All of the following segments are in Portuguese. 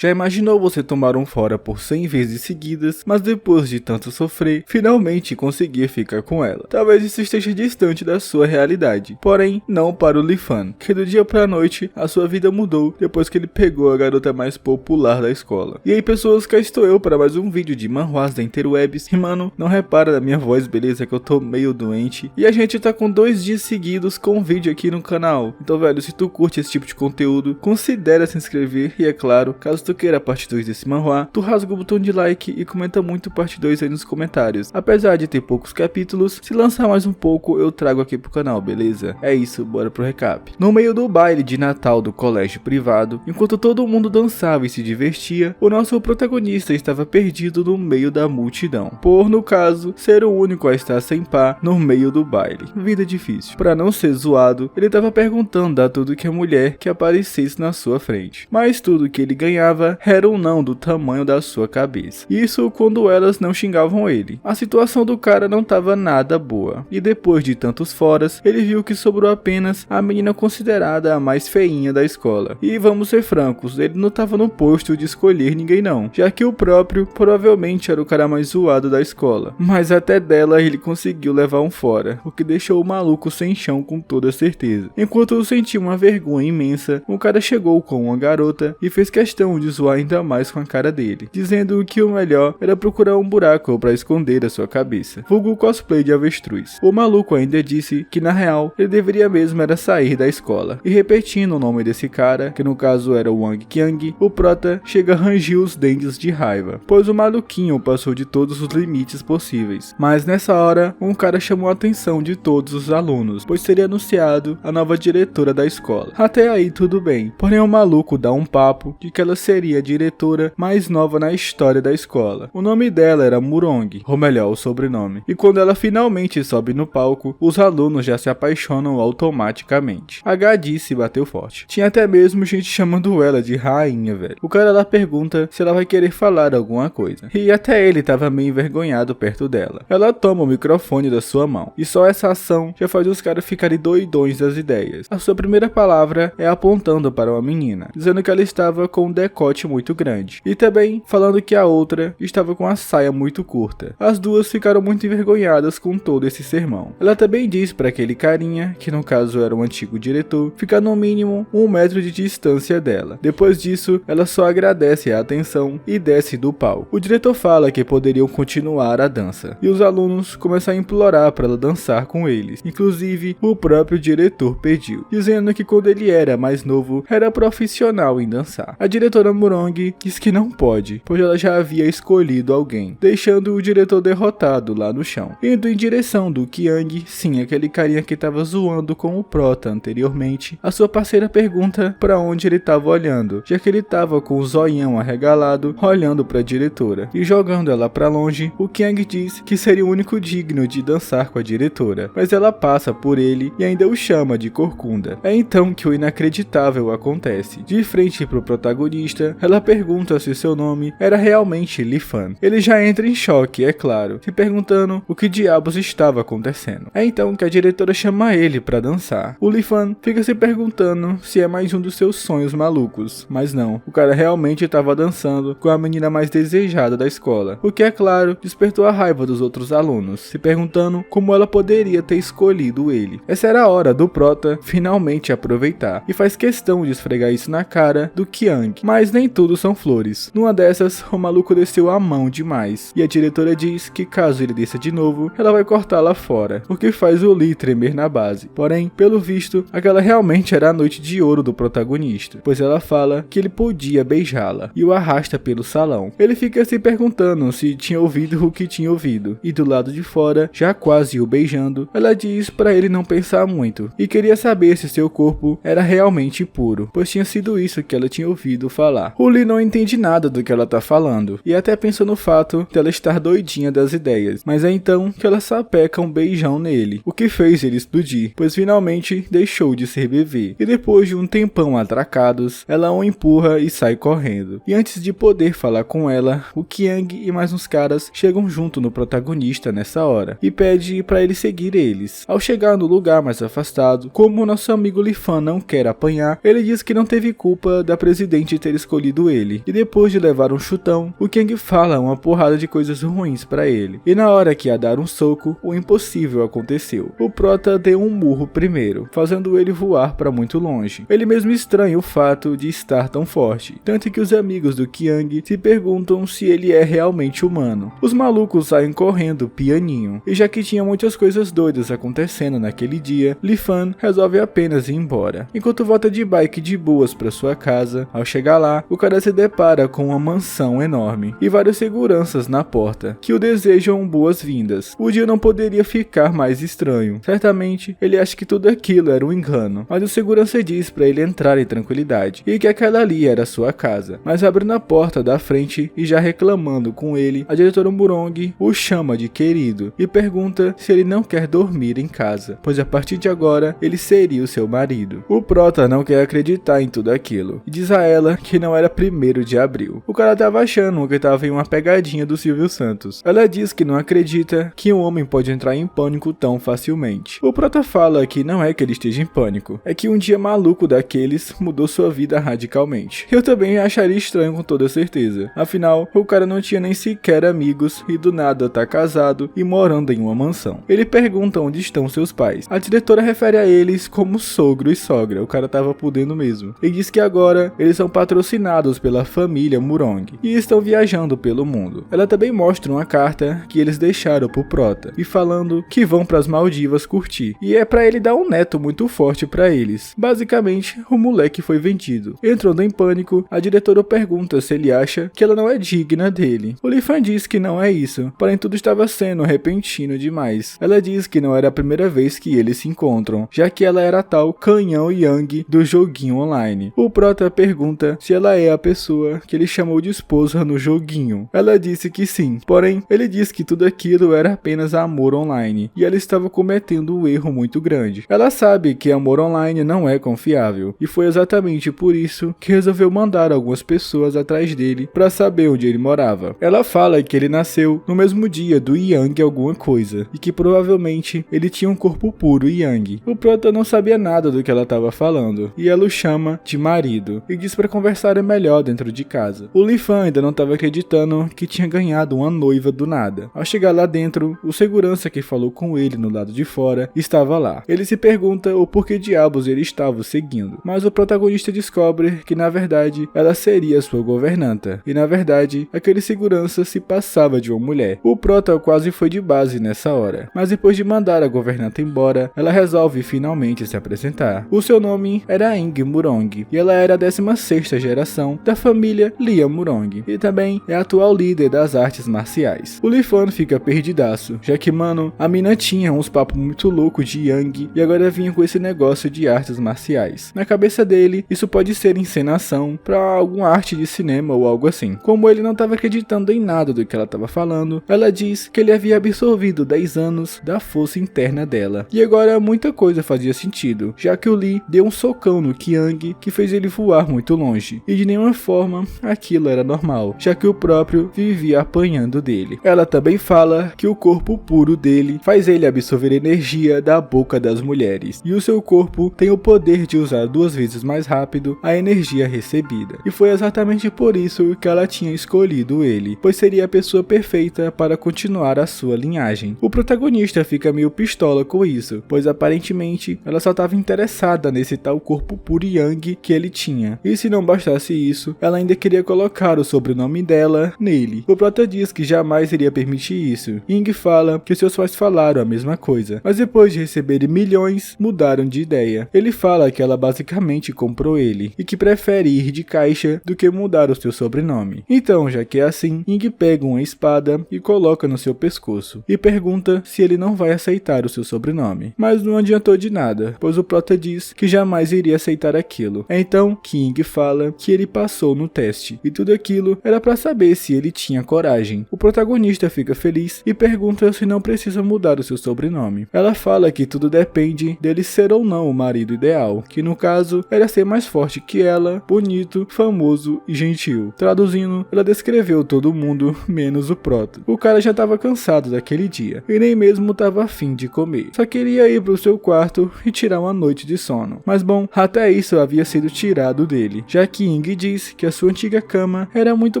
Já imaginou você tomar um fora por 100 vezes seguidas, mas depois de tanto sofrer, finalmente conseguir ficar com ela? Talvez isso esteja distante da sua realidade, porém não para o Lee Fan, que do dia pra noite a sua vida mudou depois que ele pegou a garota mais popular da escola. E aí pessoas, cá estou eu para mais um vídeo de manhwas da interwebs. E mano, não repara na minha voz, beleza, que eu tô meio doente. E a gente tá com 2 dias seguidos com vídeo aqui no canal. Então velho, se tu curte esse tipo de conteúdo, considera se inscrever. E é claro, caso tu queira a parte 2 desse manhwa, tu rasga o botão de like e comenta muito parte 2 aí nos comentários. Apesar de ter poucos capítulos, se lançar mais um pouco eu trago aqui pro canal, beleza? É isso, bora pro recap. No meio do baile de Natal do colégio privado, enquanto todo mundo dançava e se divertia, o nosso protagonista estava perdido no meio da multidão, por, no caso, ser o único a estar sem par no meio do baile. Vida difícil. Pra não ser zoado, ele estava perguntando a tudo que a mulher que aparecesse na sua frente, mas tudo que ele ganhava era um não do tamanho da sua cabeça. Isso quando elas não xingavam ele. A situação do cara não estava nada boa, e depois de tantos foras, ele viu que sobrou apenas a menina considerada a mais feinha da escola. E vamos ser francos, ele não estava no posto de escolher ninguém não, já que o próprio provavelmente era o cara mais zoado da escola, mas até dela ele conseguiu levar um fora, o que deixou o maluco sem chão com toda certeza. Enquanto sentia uma vergonha imensa, um cara chegou com uma garota e fez questão de zoar ainda mais com a cara dele, dizendo que o melhor era procurar um buraco para esconder a sua cabeça, vulgo cosplay de avestruz. O maluco ainda disse que na real ele deveria mesmo era sair da escola, e repetindo o nome desse cara, que no caso era o Wang Qiang, o prota chega a ranger os dentes de raiva, pois o maluquinho passou de todos os limites possíveis. Mas nessa hora, um cara chamou a atenção de todos os alunos, pois seria anunciado a nova diretora da escola. Até aí tudo bem, porém o maluco dá um papo de que ela seria a diretora mais nova na história da escola. O nome dela era Murong, ou melhor, o sobrenome. E quando ela finalmente sobe no palco, os alunos já se apaixonam automaticamente. A gadice bateu forte. Tinha até mesmo gente chamando ela de rainha, velho. O cara lá pergunta se ela vai querer falar alguma coisa, e até ele tava meio envergonhado perto dela. Ela toma o microfone da sua mão, e só essa ação já faz os caras ficarem doidões das ideias. A sua primeira palavra é apontando para uma menina, dizendo que ela estava com um decote muito grande, e também falando que a outra estava com a saia muito curta. As duas ficaram muito envergonhadas com todo esse sermão. Ela também diz para aquele carinha, que no caso era um antigo diretor, ficar no mínimo 1 metro de distância dela. Depois disso, ela só agradece a atenção e desce do palco. O diretor fala que poderiam continuar a dança, e os alunos começam a implorar para ela dançar com eles. Inclusive, o próprio diretor pediu, dizendo que quando ele era mais novo, era profissional em dançar. A diretora Murong diz que não pode, pois ela já havia escolhido alguém, deixando o diretor derrotado lá no chão, indo em direção do Qiang, sim, aquele carinha que estava zoando com o prota anteriormente. A sua parceira pergunta para onde ele estava olhando, já que ele estava com o zoião arregalado, olhando para a diretora, e jogando ela para longe. O Qiang diz que seria o único digno de dançar com a diretora, mas ela passa por ele e ainda o chama de corcunda. É então que o inacreditável acontece. De frente pro protagonista, ela pergunta se seu nome era realmente Lee Fan. Ele já entra em choque, é claro, se perguntando o que diabos estava acontecendo. É então que a diretora chama ele para dançar. O Lee Fan fica se perguntando se é mais um dos seus sonhos malucos, mas não, o cara realmente estava dançando com a menina mais desejada da escola, o que é claro, despertou a raiva dos outros alunos, se perguntando como ela poderia ter escolhido ele. Essa era a hora do prota finalmente aproveitar, e faz questão de esfregar isso na cara do Qiang, mas nem tudo são flores. Numa dessas, o maluco desceu a mão demais, e a diretora diz que caso ele desça de novo, ela vai cortá-la fora, o que faz o Lee tremer na base. Porém, pelo visto, aquela realmente era a noite de ouro do protagonista, pois ela fala que ele podia beijá-la, e o arrasta pelo salão. Ele fica se perguntando se tinha ouvido o que tinha ouvido, e do lado de fora, já quase o beijando, ela diz para ele não pensar muito, e queria saber se seu corpo era realmente puro, pois tinha sido isso que ela tinha ouvido falar. O Lee não entende nada do que ela tá falando, e até pensa no fato dela estar doidinha das ideias, mas é então que ela sapeca um beijão nele, o que fez ele explodir, pois finalmente deixou de ser bebê, e depois de um tempão atracados, ela o empurra e sai correndo. E antes de poder falar com ela, o Qiang e mais uns caras chegam junto no protagonista nessa hora, e pede para ele seguir eles. Ao chegar no lugar mais afastado, como nosso amigo Lee Fan não quer apanhar, ele diz que não teve culpa da presidente ter escolhido ele. E depois de levar um chutão, o Kang fala uma porrada de coisas ruins pra ele. E na hora que ia dar um soco, o impossível aconteceu. O Prota deu um murro primeiro, fazendo ele voar pra muito longe. Ele mesmo estranha o fato de estar tão forte, tanto que os amigos do Kang se perguntam se ele é realmente humano. Os malucos saem correndo pianinho, e já que tinha muitas coisas doidas acontecendo naquele dia, Li-Fan resolve apenas ir embora. Enquanto volta de bike de boas pra sua casa, ao chegar lá, o cara se depara com uma mansão enorme e vários seguranças na porta, que o desejam boas-vindas. O dia não poderia ficar mais estranho. Certamente, ele acha que tudo aquilo era um engano, mas o segurança diz pra ele entrar em tranquilidade, e que aquela ali era sua casa. Mas abrindo a porta da frente e já reclamando com ele, a diretora Murong o chama de querido e pergunta se ele não quer dormir em casa, pois a partir de agora ele seria o seu marido. O Prota não quer acreditar em tudo aquilo e diz a ela que não era 1º de abril. O cara tava achando que tava em uma pegadinha do Silvio Santos. Ela diz que não acredita que um homem pode entrar em pânico tão facilmente. O Prota fala que não é que ele esteja em pânico, é que um dia maluco daqueles mudou sua vida radicalmente. Eu também acharia estranho com toda certeza. Afinal, o cara não tinha nem sequer amigos e do nada tá casado e morando em uma mansão. Ele pergunta onde estão seus pais. A diretora refere a eles como sogro e sogra. O cara tava podendo mesmo. E diz que agora eles são patrocinados pela família Murong e estão viajando pelo mundo. Ela também mostra uma carta que eles deixaram pro Prota e falando que vão pras Maldivas curtir. E é pra ele dar um neto muito forte pra eles. Basicamente, o moleque foi vendido. Entrando em pânico, a diretora pergunta se ele acha que ela não é digna dele. O Li-Fan diz que não é isso, porém tudo estava sendo repentino demais. Ela diz que não era a primeira vez que eles se encontram, já que ela era a tal Canhão Yang do joguinho online. O Prota pergunta se ela é a pessoa que ele chamou de esposa no joguinho. Ela disse que sim, porém ele diz que tudo aquilo era apenas amor online e ela estava cometendo um erro muito grande. Ela sabe que amor online não é confiável e foi exatamente por isso que resolveu mandar algumas pessoas atrás dele para saber onde ele morava. Ela fala que ele nasceu no mesmo dia do Yang alguma coisa e que provavelmente ele tinha um corpo puro Yang. O Prota não sabia nada do que ela estava falando e ela o chama de marido e diz para conversarem melhor dentro de casa. O Li-Fan ainda não estava acreditando que tinha ganhado uma noiva do nada. Ao chegar lá dentro, o segurança que falou com ele no lado de fora estava lá. Ele se pergunta o porquê diabos ele estava o seguindo, mas o protagonista descobre que na verdade ela seria sua governanta e na verdade aquele segurança se passava de uma mulher. O Prota quase foi de base nessa hora, mas depois de mandar a governanta embora, ela resolve finalmente se apresentar. O seu nome era Ing Murong e ela era a 16ª geração da família Lia Murong e também é a atual líder das artes marciais. O Li-Fan fica perdidaço, já que mano, a mina tinha uns papos muito loucos de Yang e agora vinha com esse negócio de artes marciais. Na cabeça dele, isso pode ser encenação pra alguma arte de cinema ou algo assim. Como ele não estava acreditando em nada do que ela estava falando, ela diz que ele havia absorvido 10 anos da força interna dela. E agora muita coisa fazia sentido, já que o Lee deu um socão no Kang que fez ele voar muito longe. E de nenhuma forma aquilo era normal, já que o próprio vivia apanhando dele. Ela também fala que o corpo puro dele faz ele absorver energia da boca das mulheres. E o seu corpo tem o poder de usar 2 vezes mais rápido a energia recebida. E foi exatamente por isso que ela tinha escolhido ele, pois seria a pessoa perfeita para continuar a sua linhagem. O protagonista fica meio pistola com isso, pois aparentemente ela só estava interessada nesse tal corpo puro Yang que ele tinha. E se não bastasse isso, ela ainda queria colocar o sobrenome dela nele. O Prota diz que jamais iria permitir isso. Ing fala que seus pais falaram a mesma coisa, mas depois de receberem milhões, mudaram de ideia. Ele fala que ela basicamente comprou ele e que prefere ir de caixa do que mudar o seu sobrenome. Então, já que é assim, Ing pega uma espada e coloca no seu pescoço e pergunta se ele não vai aceitar o seu sobrenome. Mas não adiantou de nada, pois o Prota diz que jamais iria aceitar aquilo. Então, King fala que ele passou no teste e tudo aquilo era para saber se ele tinha coragem. O protagonista fica feliz e pergunta se não precisa mudar o seu sobrenome. Ela fala que tudo depende dele ser ou não o marido ideal, que no caso era ser mais forte que ela, bonito, famoso e gentil. Traduzindo, ela descreveu todo mundo menos o Prota. O cara já estava cansado daquele dia e nem mesmo estava afim de comer. Só queria ir pro seu quarto e tirar uma noite de sono. Mas bom, até isso havia sido tirado dele, já que Ying diz que a sua antiga cama era muito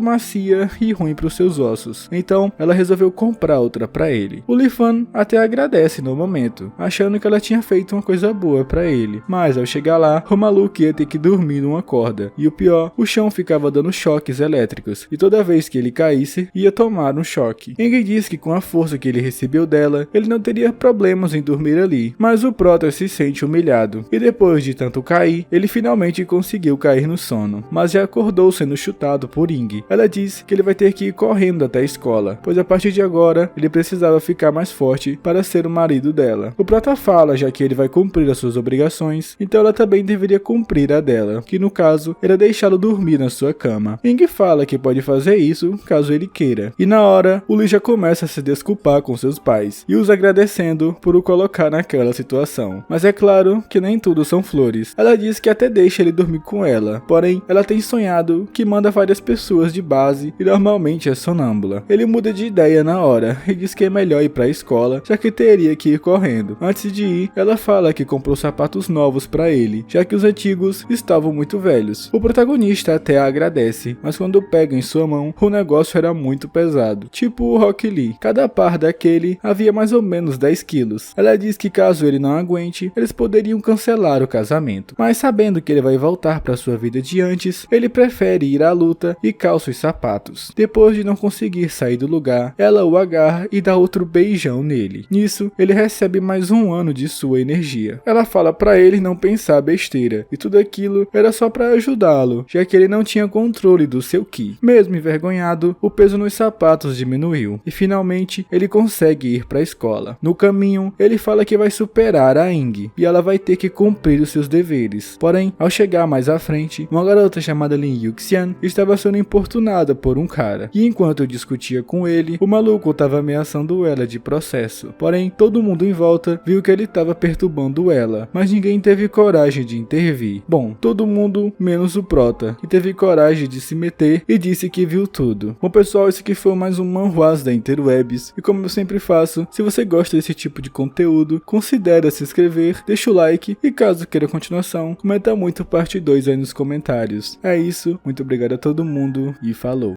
macia e ruim para os seus ossos, então ela resolveu comprar outra para ele. O Li Fan até agradece no momento, achando que ela tinha feito uma coisa boa para ele, mas ao chegar lá, o maluco ia ter que dormir numa corda, e o pior, o chão ficava dando choques elétricos, e toda vez que ele caísse, ia tomar um choque. Ying diz que com a força que ele recebeu dela, ele não teria problemas em dormir ali, mas o Prota se sente humilhado, e depois de tanto cair, ele finalmente conseguiu cair no sono, mas já acordou sendo chutado por Ying. Ela diz que ele vai ter que ir correndo até a escola, pois a partir de agora, ele precisava ficar mais forte para ser o marido dela. O Prota fala já que ele vai cumprir as suas obrigações, então ela também deveria cumprir a dela, que no caso era deixá-lo dormir na sua cama. Ying fala que pode fazer isso caso ele queira, e na hora, o Li já começa a se desculpar com seus pais, e os agradecendo por o colocar naquela situação. Mas é claro que nem tudo são flores. Ela diz que até deixa ele dormir com ela, porém, ela tem sonhado que manda várias pessoas de base e normalmente é sonâmbula. Ele muda de ideia na hora e diz que é melhor ir para a escola, já que teria que ir correndo. Antes de ir, ela fala que comprou sapatos novos para ele, já que os antigos estavam muito velhos. O protagonista até a agradece, mas quando pega em sua mão, o negócio era muito pesado, tipo o Rock Lee. Cada par daquele havia mais ou menos 10 quilos. Ela diz que caso ele não aguente, eles poderiam cancelar o casamento, mas sabendo que ele vai voltar para sua vida de antes, ele prefere ir à luta e calça os sapatos. Depois de não conseguir sair do lugar, ela o agarra e dá outro beijão nele. Nisso, ele recebe mais um ano de sua energia. Ela fala para ele não pensar besteira, e tudo aquilo era só para ajudá-lo, já que ele não tinha controle do seu ki. Mesmo envergonhado, o peso nos sapatos diminuiu, e finalmente ele consegue ir para a escola. No caminho, ele fala que vai superar a Ying, e ela vai ter que cumprir os seus deveres. Porém, ao chegar mais à frente, uma garota chamada Lin Yuxian estava sendo importunada por um cara, e enquanto discutia com ele, o maluco estava ameaçando ela de processo. Porém, todo mundo em volta viu que ele estava perturbando ela, mas ninguém teve coragem de intervir. Bom, todo mundo menos o Prota, que teve coragem de se meter e disse que viu tudo. Bom pessoal, esse aqui foi mais um Manhwas da Interwebs, e como eu sempre faço, se você gosta desse tipo de conteúdo, considere se inscrever, deixa o like, e caso queira continuação, comenta muito parte 2 aí nos comentários. É isso, muito obrigado a todo mundo, e falou!